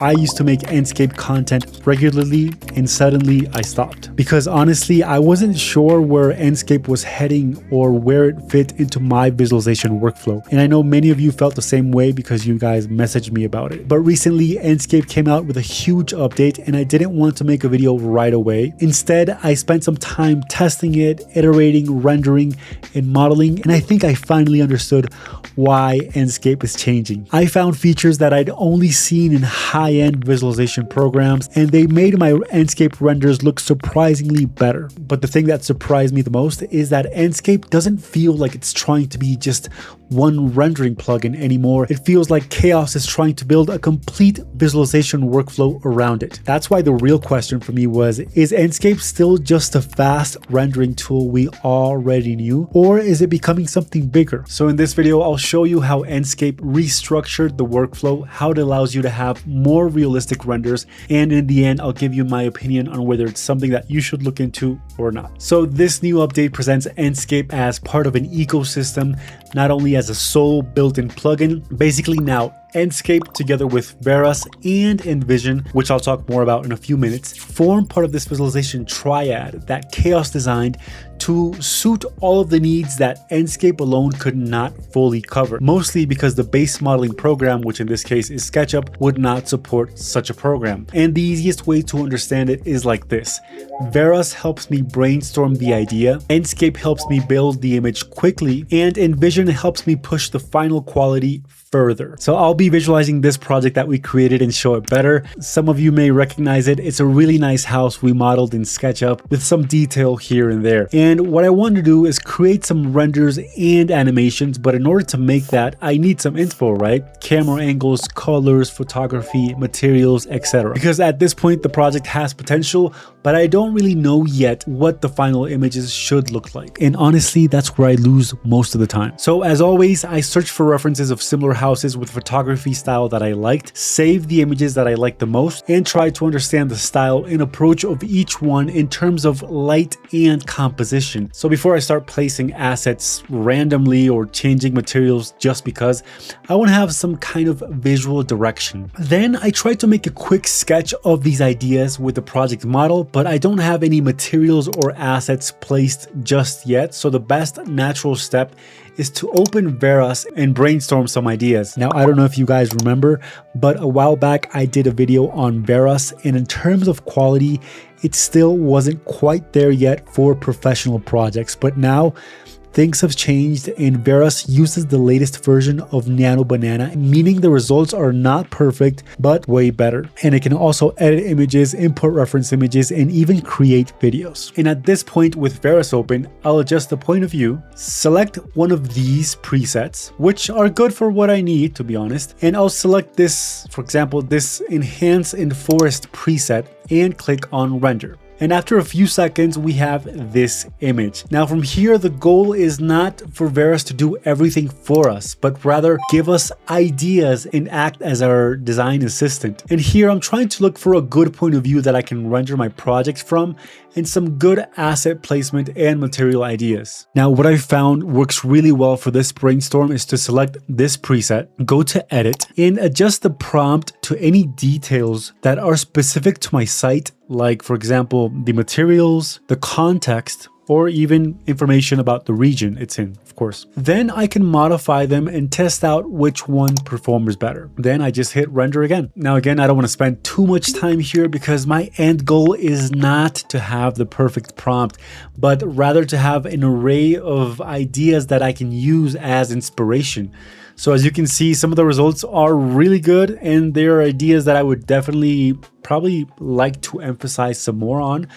I used to make Enscape content regularly and suddenly I stopped because honestly I wasn't sure where Enscape was heading or where it fit into my visualization workflow. And I know many of you felt the same way because you guys messaged me about it. But recently Enscape came out with a huge update and I didn't want to make a video right away. Instead, I spent some time testing it, iterating, rendering, and modeling, and I think I finally understood why Enscape is changing. I found features that I'd only seen in high-end visualization programs, and they made my Enscape renders look surprisingly better. But the thing that surprised me the most is that Enscape doesn't feel like it's trying to be just one rendering plugin anymore. It feels like Chaos is trying to build a complete visualization workflow around it. That's why the real question for me was, is Enscape still just a fast rendering tool we already knew, or is it becoming something bigger? So in this video, I'll show you how Enscape restructured the workflow, how it allows you to have more realistic renders, and in the end, I'll give you my opinion on whether it's something that you should look into or not. So this new update presents Enscape as part of an ecosystem, not only as a sole built-in plugin. Basically now, Enscape together with Veras and Envision, which I'll talk more about in a few minutes, form part of this visualization triad that Chaos designed to suit all of the needs that Enscape alone could not fully cover, mostly because the base modeling program, which in this case is SketchUp, would not support such a program. And the easiest way to understand it is like this. Veras helps me brainstorm the idea, Enscape helps me build the image quickly, and Envision helps me push the final quality further. So I'll be visualizing this project that we created and show it better. Some of you may recognize it. It's a really nice house we modeled in SketchUp with some detail here and there. And what I want to do is create some renders and animations, but in order to make that, I need some info, right? Camera angles, colors, photography, materials, etc. Because at this point, the project has potential, but I don't really know yet what the final images should look like. And honestly, that's where I lose most of the time. So as always, I search for references of similar houses with photography style that I liked, save the images that I liked the most, and try to understand the style and approach of each one in terms of light and composition. So before I start placing assets randomly or changing materials just because, I want to have some kind of visual direction. Then I try to make a quick sketch of these ideas with the project model, but I don't have any materials or assets placed just yet. So the best natural step is to open Veras and brainstorm some ideas. Now, I don't know if you guys remember, but a while back I did a video on Veras, and in terms of quality, it still wasn't quite there yet for professional projects. But now things have changed and Veras uses the latest version of Nano Banana, meaning the results are not perfect, but way better. And it can also edit images, input reference images, and even create videos. And at this point with Veras open, I'll adjust the point of view, select one of these presets, which are good for what I need, to be honest. And I'll select this, for example, this Enhance in Forest preset, and click on Render. And after a few seconds, we have this image. Now from here, the goal is not for Veras to do everything for us, but rather give us ideas and act as our design assistant. And here I'm trying to look for a good point of view that I can render my project from, and some good asset placement and material ideas. Now what I found works really well for this brainstorm is to select this preset, go to edit, and adjust the prompt to any details that are specific to my site, like for example, the materials, the context, or even information about the region it's in, of course. Then I can modify them and test out which one performs better. Then I just hit render again. Now again, I don't want to spend too much time here because my end goal is not to have the perfect prompt, but rather to have an array of ideas that I can use as inspiration. So as you can see, some of the results are really good, and there are ideas that I would definitely probably like to emphasize some more on.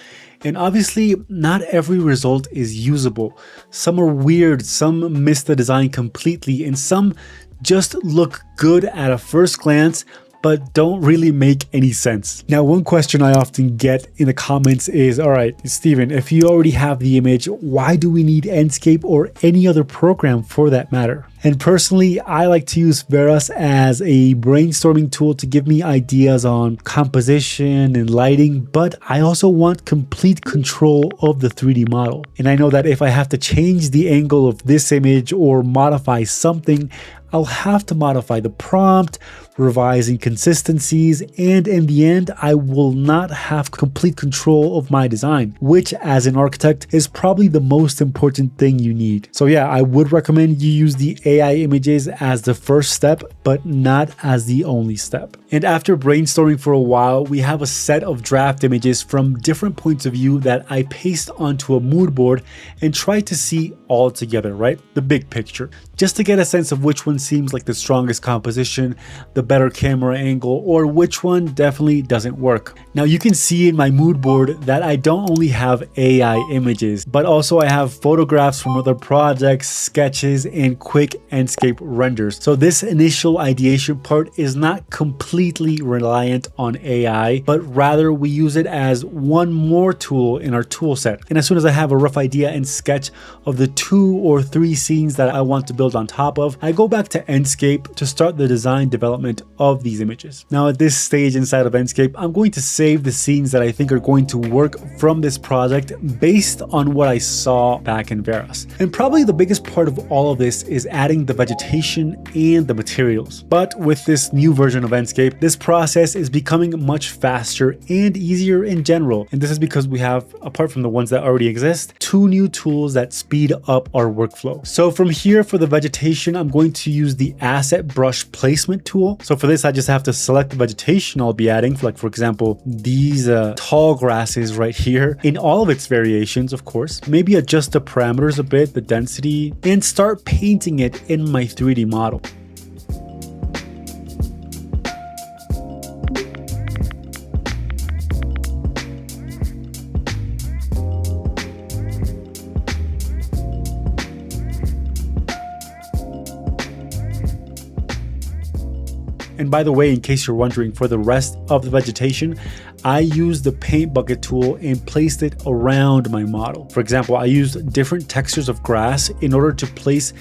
And obviously, not every result is usable. Some are weird, some miss the design completely, and some just look good at a first glance, but don't really make any sense. Now, one question I often get in the comments is, all right, Steven, if you already have the image, why do we need Enscape or any other program for that matter? And personally, I like to use Veras as a brainstorming tool to give me ideas on composition and lighting, but I also want complete control of the 3D model. And I know that if I have to change the angle of this image or modify something, I'll have to modify the prompt, revise inconsistencies, and in the end, I will not have complete control of my design, which as an architect is probably the most important thing you need. So yeah, I would recommend you use the AI images as the first step, but not as the only step. And after brainstorming for a while, we have a set of draft images from different points of view that I paste onto a mood board and try to see all together, right? The big picture, just to get a sense of which one seems like the strongest composition, the better camera angle, or which one definitely doesn't work. Now you can see in my mood board that I don't only have AI images, but also I have photographs from other projects, sketches, and quick Enscape renders. So this initial ideation part is not completely reliant on AI, but rather we use it as one more tool in our tool set. And as soon as I have a rough idea and sketch of the 2 or 3 scenes that I want to build on top of, I go back to Enscape to start the design development of these images. Now at this stage inside of Enscape, I'm going to save the scenes that I think are going to work from this project based on what I saw back in Veras. And probably the biggest part of all of this is adding the vegetation and the materials. But with this new version of Enscape, this process is becoming much faster and easier in general. And this is because we have, apart from the ones that already exist, 2 new tools that speed up our workflow. So from here for the vegetation, I'm going to use the asset brush placement tool. So for this, I just have to select the vegetation I'll be adding, for example, these tall grasses right here in all of its variations, of course. Maybe adjust the parameters a bit, the density, and start painting it in my 3D model. And by the way, in case you're wondering, for the rest of the vegetation, I used the paint bucket tool and placed it around my model. For example, I used different textures of grass in order to place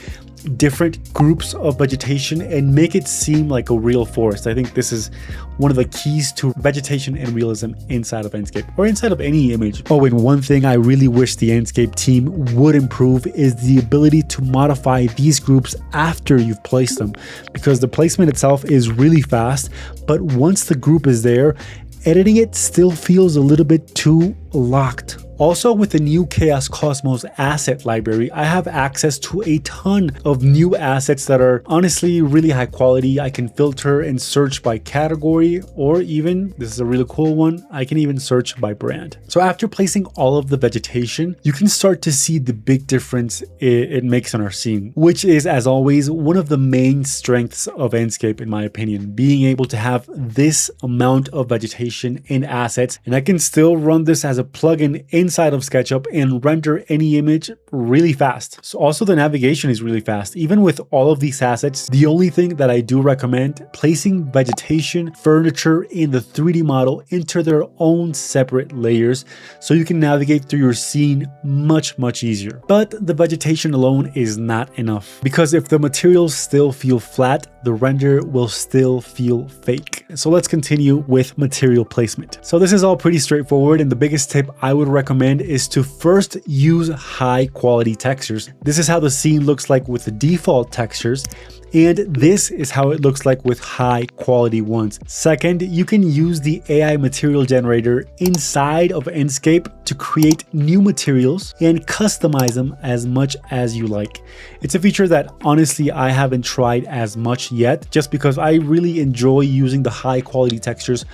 different groups of vegetation and make it seem like a real forest. I think this is one of the keys to vegetation and realism inside of Enscape or inside of any image. Oh, and one thing I really wish the Enscape team would improve is the ability to modify these groups after you've placed them, because the placement itself is really fast, but once the group is there, editing it still feels a little bit too locked. Also, with the new Chaos Cosmos asset library, I have access to a ton of new assets that are honestly really high quality. I can filter and search by category, or even, this is a really cool one, I can even search by brand. So after placing all of the vegetation, you can start to see the big difference it makes on our scene, which is, as always, one of the main strengths of Enscape, in my opinion, being able to have this amount of vegetation in assets. And I can still run this as a plugin inside of SketchUp and render any image really fast. So also the navigation is really fast. Even with all of these assets, the only thing that I do recommend, placing vegetation, furniture in the 3D model into their own separate layers so you can navigate through your scene much easier. But the vegetation alone is not enough, because if the materials still feel flat, the render will still feel fake. So let's continue with material placement. So this is all pretty straightforward, and the biggest tip I would recommend is to first use high quality textures. This is how the scene looks like with the default textures, and this is how it looks like with high quality ones. Second, you can use the AI material generator inside of Enscape to create new materials and customize them as much as you like. It's a feature that honestly I haven't tried as much yet, just because I really enjoy using the high quality textures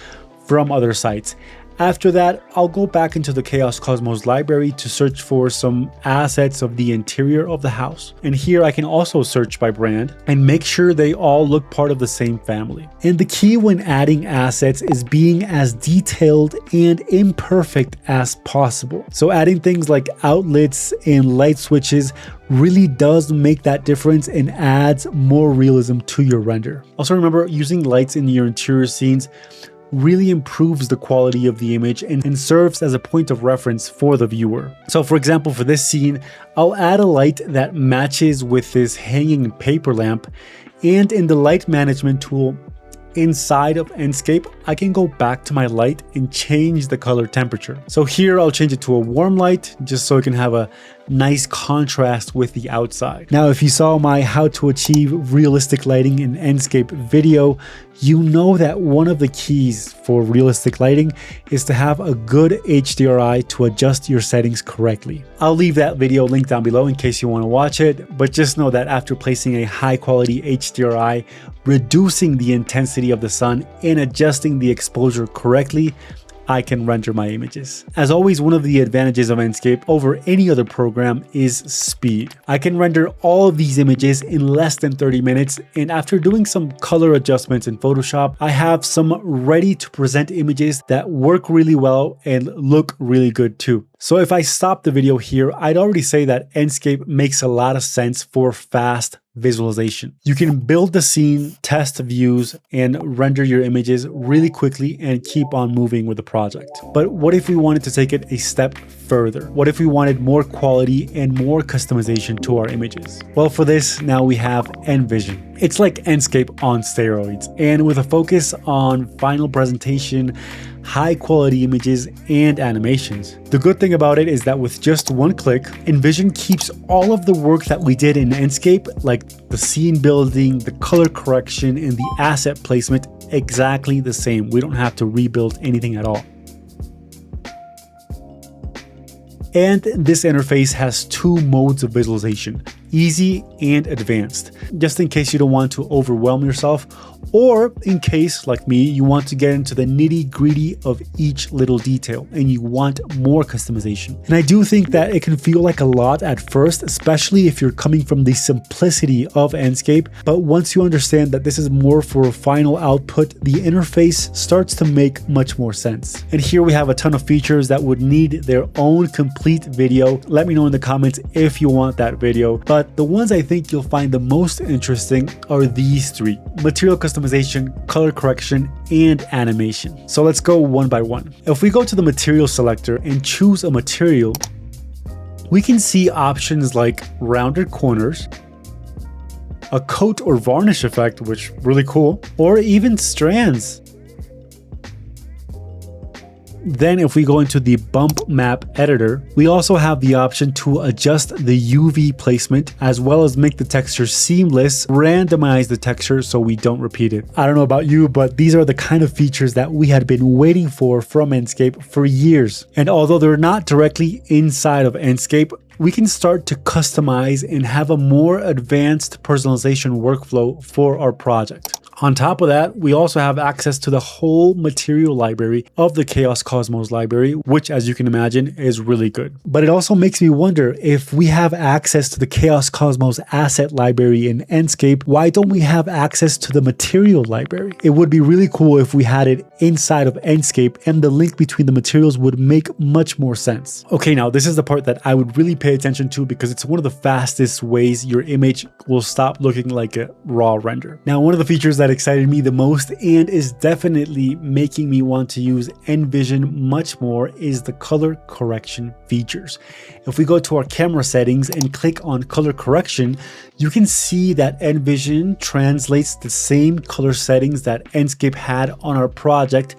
from other sites. After that, I'll go back into the Chaos Cosmos library to search for some assets of the interior of the house. And here I can also search by brand and make sure they all look part of the same family. And the key when adding assets is being as detailed and imperfect as possible. So adding things like outlets and light switches really does make that difference and adds more realism to your render. Also remember, using lights in your interior scenes really improves the quality of the image and serves as a point of reference for the viewer. So for example, for this scene, I'll add a light that matches with this hanging paper lamp, and in the light management tool inside of Enscape, I can go back to my light and change the color temperature. So here I'll change it to a warm light just so it can have a nice contrast with the outside. Now, if you saw my how to achieve realistic lighting in Enscape video, you know that one of the keys for realistic lighting is to have a good HDRI to adjust your settings correctly. I'll leave that video linked down below in case you want to watch it, but just know that after placing a high quality HDRI, reducing the intensity of the sun, and adjusting the exposure correctly, I can render my images. As always, one of the advantages of Enscape over any other program is speed. I can render all of these images in less than 30 minutes, and after doing some color adjustments in Photoshop, I have some ready to present images that work really well and look really good too. So if I stop the video here, I'd already say that Enscape makes a lot of sense for fast visualization. You can build the scene, test views, and render your images really quickly and keep on moving with the project. But what if we wanted to take it a step further? What if we wanted more quality and more customization to our images? Well, for this, now we have Envision. It's like Enscape on steroids, and with a focus on final presentation, high quality images, and animations. The good thing about it is that with just one click, Envision keeps all of the work that we did in Enscape, like the scene building, the color correction, and the asset placement, exactly the same. We don't have to rebuild anything at all. And this interface has two modes of visualization, easy and advanced, just in case you don't want to overwhelm yourself, or in case, like me, you want to get into the nitty-gritty of each little detail and you want more customization. And I do think that it can feel like a lot at first, especially if you're coming from the simplicity of Enscape, but once you understand that this is more for final output, the interface starts to make much more sense. And here we have a ton of features that would need their own complete video. Let me know in the comments if you want that video, but the ones I think you'll find the most interesting are these three: material customization, color correction, and animation. So let's go one by one. If we go to the material selector and choose a material, we can see options like rounded corners, a coat or varnish effect, which is really cool, or even strands. Then if we go into the bump map editor, we also have the option to adjust the UV placement as well as make the texture seamless, randomize the texture so we don't repeat it. I don't know about you, but these are the kind of features that we had been waiting for from Enscape for years. And although they're not directly inside of Enscape, we can start to customize and have a more advanced personalization workflow for our project. On top of that, we also have access to the whole material library of the Chaos Cosmos library, which, as you can imagine, is really good. But it also makes me wonder, if we have access to the Chaos Cosmos asset library in Enscape, why don't we have access to the material library? It would be really cool if we had it inside of Enscape, and the link between the materials would make much more sense. Okay, now this is the part that I would really pay attention to because it's one of the fastest ways your image will stop looking like a raw render. Now, one of the features that excited me the most and is definitely making me want to use Envision much more is the color correction features. If we go to our camera settings and click on color correction, you can see that Envision translates the same color settings that Enscape had on our project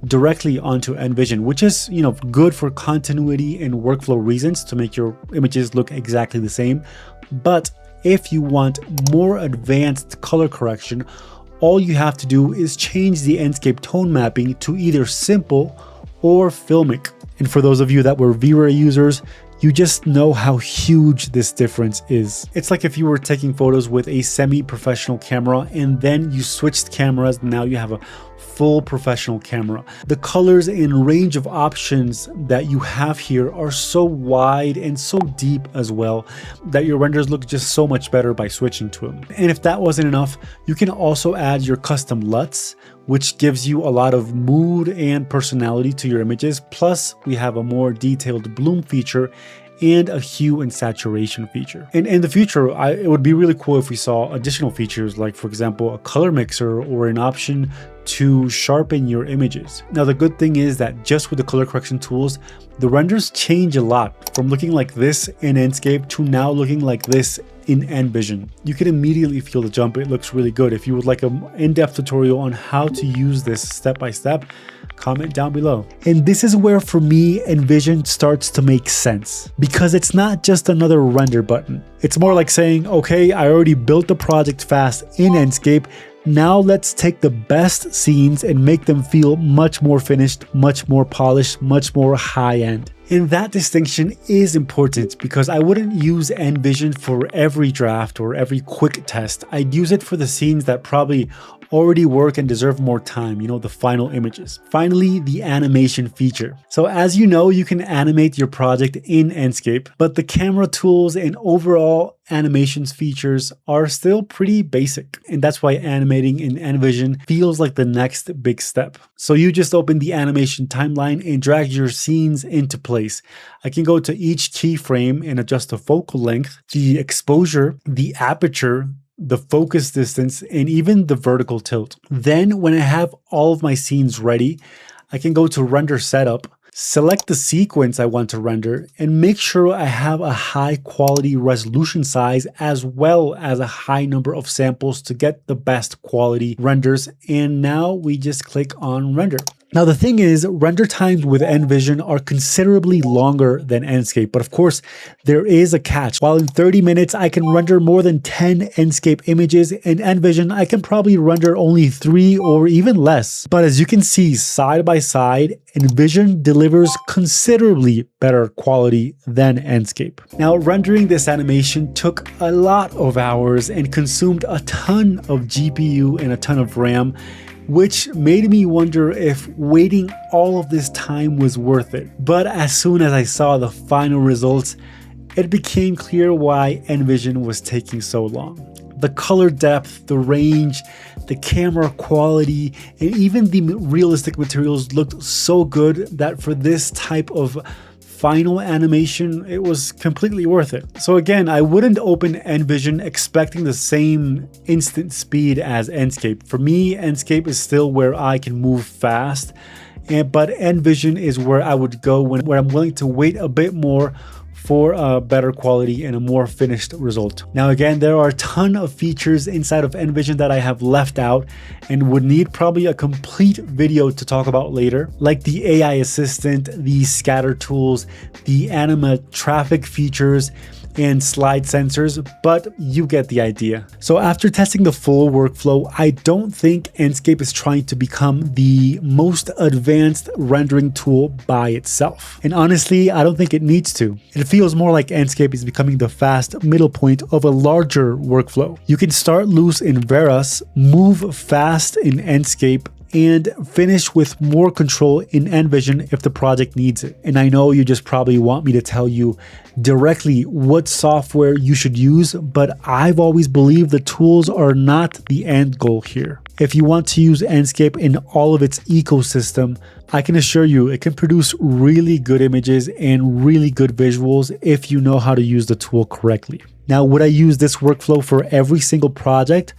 directly onto Envision, which is, good for continuity and workflow reasons to make your images look exactly the same. But if you want more advanced color correction, all you have to do is change the Enscape tone mapping to either simple or filmic. And for those of you that were Veras users, you just know how huge this difference is. It's like if you were taking photos with a semi-professional camera and then you switched cameras, now you have a full professional camera. The colors and range of options that you have here are so wide and so deep as well that your renders look just so much better by switching to them. And if that wasn't enough, you can also add your custom LUTs, which gives you a lot of mood and personality to your images. Plus, we have a more detailed bloom feature and a hue and saturation feature. And in the future, it would be really cool if we saw additional features like, for example, a color mixer or an option to sharpen your images. Now, the good thing is that just with the color correction tools, the renders change a lot from looking like this in Enscape to now looking like this in Envision. You can immediately feel the jump. It looks really good. If you would like an in-depth tutorial on how to use this step by step, comment down below. And this is where for me Envision starts to make sense, because it's not just another render button. It's more like saying, okay, I already built the project fast in Enscape. Now let's take the best scenes and make them feel much more finished, much more polished, much more high-end. And that distinction is important, because I wouldn't use Envision for every draft or every quick test. I'd use it for the scenes that probably already work and deserve more time, you know, the final images. Finally, the animation feature. So as you know, you can animate your project in Enscape, but the camera tools and overall animations features are still pretty basic. And that's why animating in Envision feels like the next big step. So you just open the animation timeline and drag your scenes into place. I can go to each keyframe and adjust the focal length, the exposure, the aperture, the focus distance, and even the vertical tilt. Then when I have all of my scenes ready, I can go to render setup, select the sequence I want to render, and make sure I have a high quality resolution size as well as a high number of samples to get the best quality renders. And now we just click on render. Now the thing is, render times with Envision are considerably longer than Enscape, but of course there is a catch. While in 30 minutes I can render more than 10 Enscape images, in Envision I can probably render only 3 or even less. But as you can see side by side, Envision delivers considerably better quality than Enscape. Now rendering this animation took a lot of hours and consumed a ton of GPU and a ton of RAM, which made me wonder if waiting all of this time was worth it. But as soon as I saw the final results, it became clear why Envision was taking so long. The color depth, the range, the camera quality, and even the realistic materials looked so good that for this type of final animation, it was completely worth it. So again, I wouldn't open Envision expecting the same instant speed as Enscape. For me, Enscape is still where I can move fast, but Envision is where I would go where I'm willing to wait a bit more for a better quality and a more finished result. Now again, there are a ton of features inside of Envision that I have left out and would need probably a complete video to talk about later, like the AI assistant, the scatter tools, the animatronic features, and slide sensors, but you get the idea. So after testing the full workflow, I don't think Enscape is trying to become the most advanced rendering tool by itself. And honestly, I don't think it needs to. It feels more like Enscape is becoming the fast middle point of a larger workflow. You can start loose in Veras, move fast in Enscape, and finish with more control in Envision if the project needs it. And I know you just probably want me to tell you directly what software you should use, but I've always believed the tools are not the end goal here. If you want to use Enscape in all of its ecosystem, I can assure you it can produce really good images and really good visuals if you know how to use the tool correctly. Now, would I use this workflow for every single project?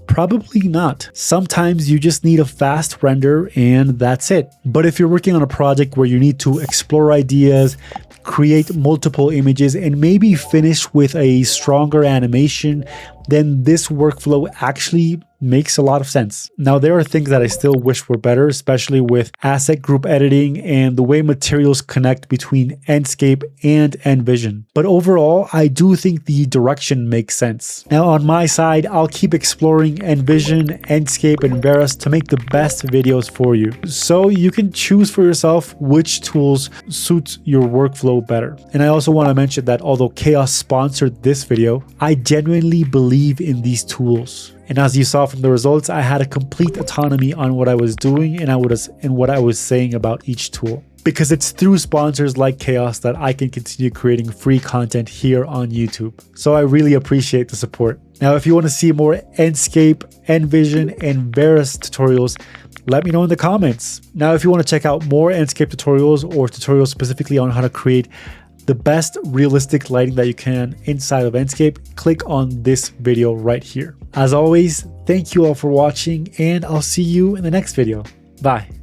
Probably not. Sometimes you just need a fast render and that's it. But if you're working on a project where you need to explore ideas, create multiple images, and maybe finish with a stronger animation, then this workflow actually makes a lot of sense. Now, there are things that I still wish were better, especially with asset group editing and the way materials connect between Enscape and Envision. But overall, I do think the direction makes sense. Now, on my side, I'll keep exploring Envision, Enscape, and Veras to make the best videos for you. So you can choose for yourself which tools suits your workflow better. And I also want to mention that although Chaos sponsored this video, I genuinely believe in these tools. And as you saw from the results, I had a complete autonomy on what I was doing and what I was saying about each tool. Because it's through sponsors like Chaos that I can continue creating free content here on YouTube. So I really appreciate the support. Now, if you want to see more Enscape, Envision, and Veras tutorials, let me know in the comments. Now, if you want to check out more Enscape tutorials or tutorials specifically on how to create the best realistic lighting that you can inside of Enscape, click on this video right here. As always, thank you all for watching, and I'll see you in the next video. Bye.